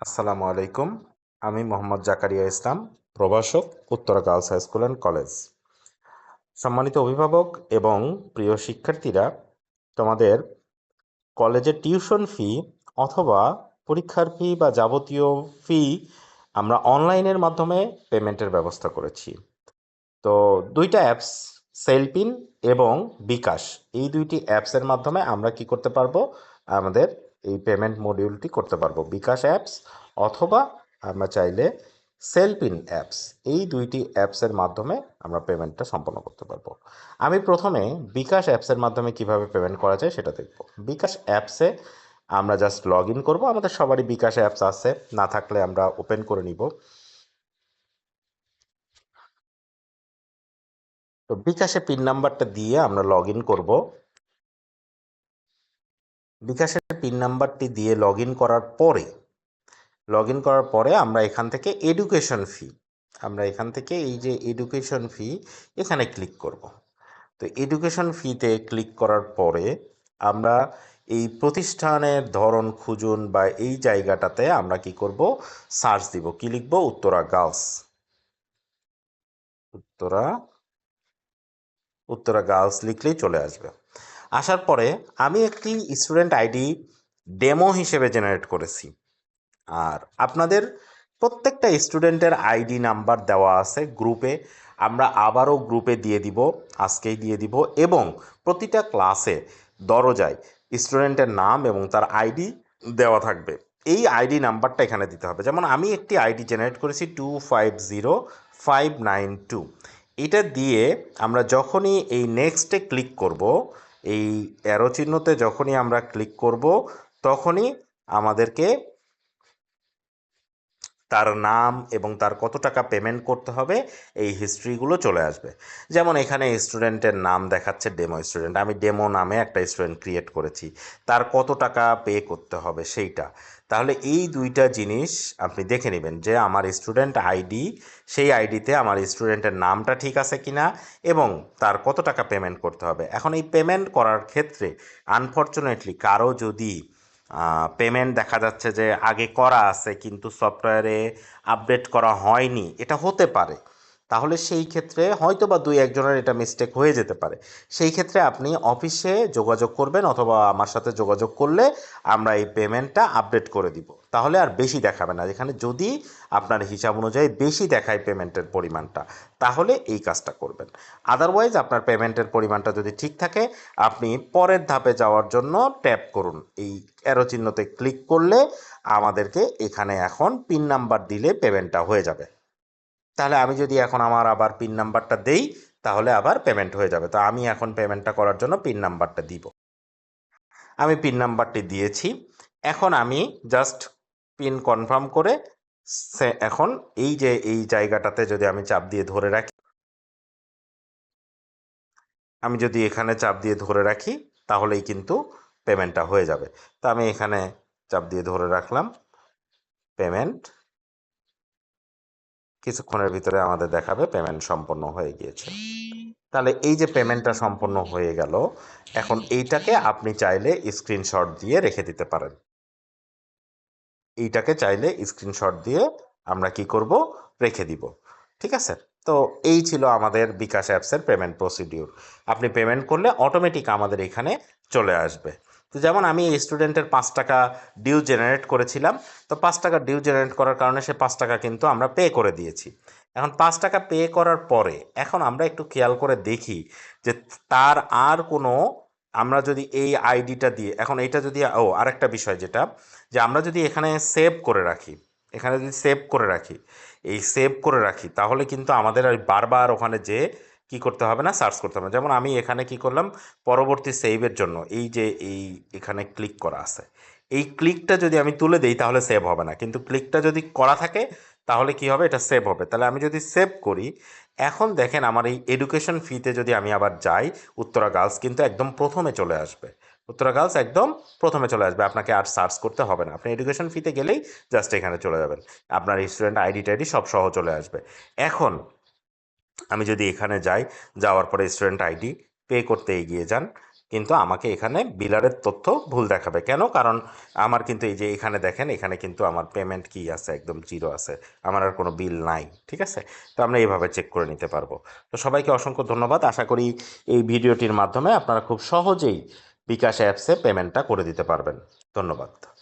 আসসালামু আলাইকুম। আমি মোহাম্মদ জাকারিয়া ইসলাম, প্রভাষক, Uttara girls high school and college. সম্মানিত অভিভাবক এবং প্রিয় শিক্ষার্থীরা, তোমাদের কলেজের টিউশন ফি অথবা পরীক্ষার ফি বা যাবতীয় ফি আমরা অনলাইনের মাধ্যমে পেমেন্টের ব্যবস্থা করেছি। তো দুইটা অ্যাপস, সেলপিন এবং বিকাশ, এই দুইটি অ্যাপসের মাধ্যমে আমরা কি করতে পারবো, আমাদের এই পেমেন্ট মডিউলটি করতে পারবো। বিকাশ অ্যাপস অথবা আমরা চাইলে সেলপিন অ্যাপস, এই দুইটি অ্যাপসের মাধ্যমে আমরা পেমেন্টটা সম্পন্ন করতে পারবো। আমি প্রথমে বিকাশ অ্যাপসের মাধ্যমে কিভাবে পেমেন্ট করা যায় সেটা দেখব। বিকাশ অ্যাপসে আমরা জাস্ট লগ ইন করবো। আমাদের সবারই বিকাশ অ্যাপস আছে, না থাকলে আমরা ওপেন করে নিব। তো বিকাশে পিন নাম্বারটা দিয়ে আমরা লগ ইন করবো। বিকাশের পিন নাম্বারটি দিয়ে লগ ইন করার পরে আমরা এখান থেকে এই যে এডুকেশন ফি, এখানে ক্লিক করব। তো এডুকেশন ফিতে ক্লিক করার পরে আমরা এই প্রতিষ্ঠানের ধরন খুঁজুন বা এই জায়গাটাতে আমরা কি করব, সার্চ দিব। কি লিখব? উত্তরা গার্লস। উত্তরা উত্তরা গার্লস লিখলেই চলে আসবে। আসার পরে আমি একটি স্টুডেন্ট আইডি ডেমো হিসেবে জেনারেট করেছি। আর আপনাদের প্রত্যেকটা স্টুডেন্টের আইডি নাম্বার দেওয়া আছে গ্রুপে। আমরা আবারও গ্রুপে দিয়ে দিব, আজকেই দিয়ে দিব। এবং প্রতিটা ক্লাসে দরজায় স্টুডেন্টের নাম এবং তার আইডি দেওয়া থাকবে। এই আইডি নাম্বারটা এখানে দিতে হবে। যেমন আমি একটি আইডি জেনারেট করেছি 250592। এটা দিয়ে আমরা যখনই এই নেক্সটে ক্লিক করব, এই অ্যারো চিহ্নতে যখনই আমরা ক্লিক করব, তখনই আমাদেরকে তার নাম এবং তার কত টাকা পেমেন্ট করতে হবে এই হিস্ট্রিগুলো চলে আসবে। যেমন এখানে স্টুডেন্টের নাম দেখাচ্ছে ডেমো স্টুডেন্ট, আমি ডেমো নামে একটা স্টুডেন্ট ক্রিয়েট করেছি, তার কত টাকা পে করতে হবে সেইটা। তাহলে এই দুইটা জিনিস আপনি দেখে নেবেন যে আমার স্টুডেন্ট আইডি, সেই আইডিতে আমার স্টুডেন্টের নামটা ঠিক আছে কিনা এবং তার কত টাকা পেমেন্ট করতে হবে। এখন এই পেমেন্ট করার ক্ষেত্রে আনফরচুনেটলি কারো যদি পেমেন্ট দেখা যাচ্ছে যে আগে করা আছে কিন্তু সফটওয়্যারে আপডেট করা হয়নি, এটা হতে পারে। তাহলে সেই ক্ষেত্রে হয়তো বা দুই একজনের এটা মিস্টেক হয়ে যেতে পারে। সেই ক্ষেত্রে আপনি অফিসে যোগাযোগ করবেন অথবা আমার সাথে যোগাযোগ করলে আমরা এই পেমেন্টটা আপডেট করে দিব। তাহলে আর বেশি দেখাবে না। যেখানে যদি আপনার হিসাব অনুযায়ী বেশি দেখায় পেমেন্টের পরিমাণটা, তাহলে এই কাজটা করবেন। আদারওয়াইজ আপনার পেমেন্টের পরিমাণটা যদি ঠিক থাকে, আপনি পরের ধাপে যাওয়ার জন্য ট্যাপ করুন। এই অ্যারো চিহ্নতে ক্লিক করলে আমাদেরকে এখানে এখন পিন নাম্বার দিলে পেমেন্টটা হয়ে যাবে। তাহলে আমি যদি এখন আমার আবার পিন নাম্বারটা দেই, তাহলে আবার পেমেন্ট হয়ে যাবে। তো আমি এখন পেমেন্টটা করার জন্য পিন নাম্বারটা দিব। আমি পিন নাম্বারটি দিয়েছি। এখন আমি জাস্ট পিন কনফার্ম করে এখন এই যে এই জায়গাটাতে যদি আমি চাপ দিয়ে ধরে রাখি, তাহলেই কিন্তু পেমেন্টটা হয়ে যাবে। তো আমি এখানে চাপ দিয়ে ধরে রাখলাম, পেমেন্ট কিছুক্ষণের ভিতরে আমাদের দেখাবে পেমেন্ট সম্পন্ন হয়ে গিয়েছে। তাহলে এই যে পেমেন্টটা সম্পন্ন হয়ে গেল, এখন এইটাকে আপনি চাইলে স্ক্রিনশট দিয়ে রেখে দিতে পারেন। আমরা কি করব, রেখে দিব। ঠিক আছে? তো এই ছিল আমাদের বিকাশ অ্যাপসের পেমেন্ট প্রসিডিউর। আপনি পেমেন্ট করলে অটোমেটিক আমাদের এখানে চলে আসবে। তো যেমন আমি স্টুডেন্টের 5 টাকা ডিউ জেনারেট করেছিলাম। তো 5 টাকা ডিউ জেনারেট করার কারণে সে 5 টাকা কিন্তু আমরা পে করে দিয়েছি। এখন 5 টাকা পে করার পরে এখন আমরা একটু খেয়াল করে দেখি যে তার আর কোনো, আমরা যদি এই আইডিটা দিয়ে এখন এটা যদি আরেকটা বিষয় যেটা, যে আমরা যদি এখানে সেভ করে রাখি, এই সেভ করে রাখি, তাহলে কিন্তু আমাদের আর বারবার ওখানে যে কি করতে হবে না, সার্চ করতে হবে না। যেমন আমি এখানে কি করলাম, পরবর্তী সেভের জন্য এই যে এখানে ক্লিক করা আছে, এই ক্লিকটা যদি আমি তুলে দিই তাহলে সেভ হবে না, কিন্তু ক্লিকটা যদি করা থাকে তাহলে কি হবে, এটা সেভ হবে। তাহলে আমি যদি সেভ করি, এখন দেখেন আমার এই এডুকেশন ফিতে যদি আমি আবার যাই, উত্তরা গার্লস কিন্তু একদম প্রথমে চলে আসবে। আপনাকে আর সার্চ করতে হবে না। আপনি এডুকেশন ফিতে গেলেই জাস্ট এখানে চলে যাবেন, আপনার স্টুডেন্ট আইডি টাইডি সব সহ চলে আসবে। এখন আমি যদি এখানে যাই, যাওয়ার পরে স্টুডেন্ট আইডি পে করতে এগিয়ে যান, কিন্তু আমাকে এখানে বিলারের তথ্য ভুল দেখাবে। কেন? কারণ আমার কিন্তু এই যে এখানে দেখেন, এখানে কিন্তু আমার পেমেন্ট কি আছে, একদম জিরো আছে, আমার আর কোনো বিল নাই। ঠিক আছে, তো আমরা এইভাবে চেক করে নিতে পারবো। তো সবাইকে অসংখ্য ধন্যবাদ। আশা করি এই ভিডিওটির মাধ্যমে আপনারা খুব সহজেই বিকাশ অ্যাপসে পেমেন্টটা করে দিতে পারবেন। ধন্যবাদ।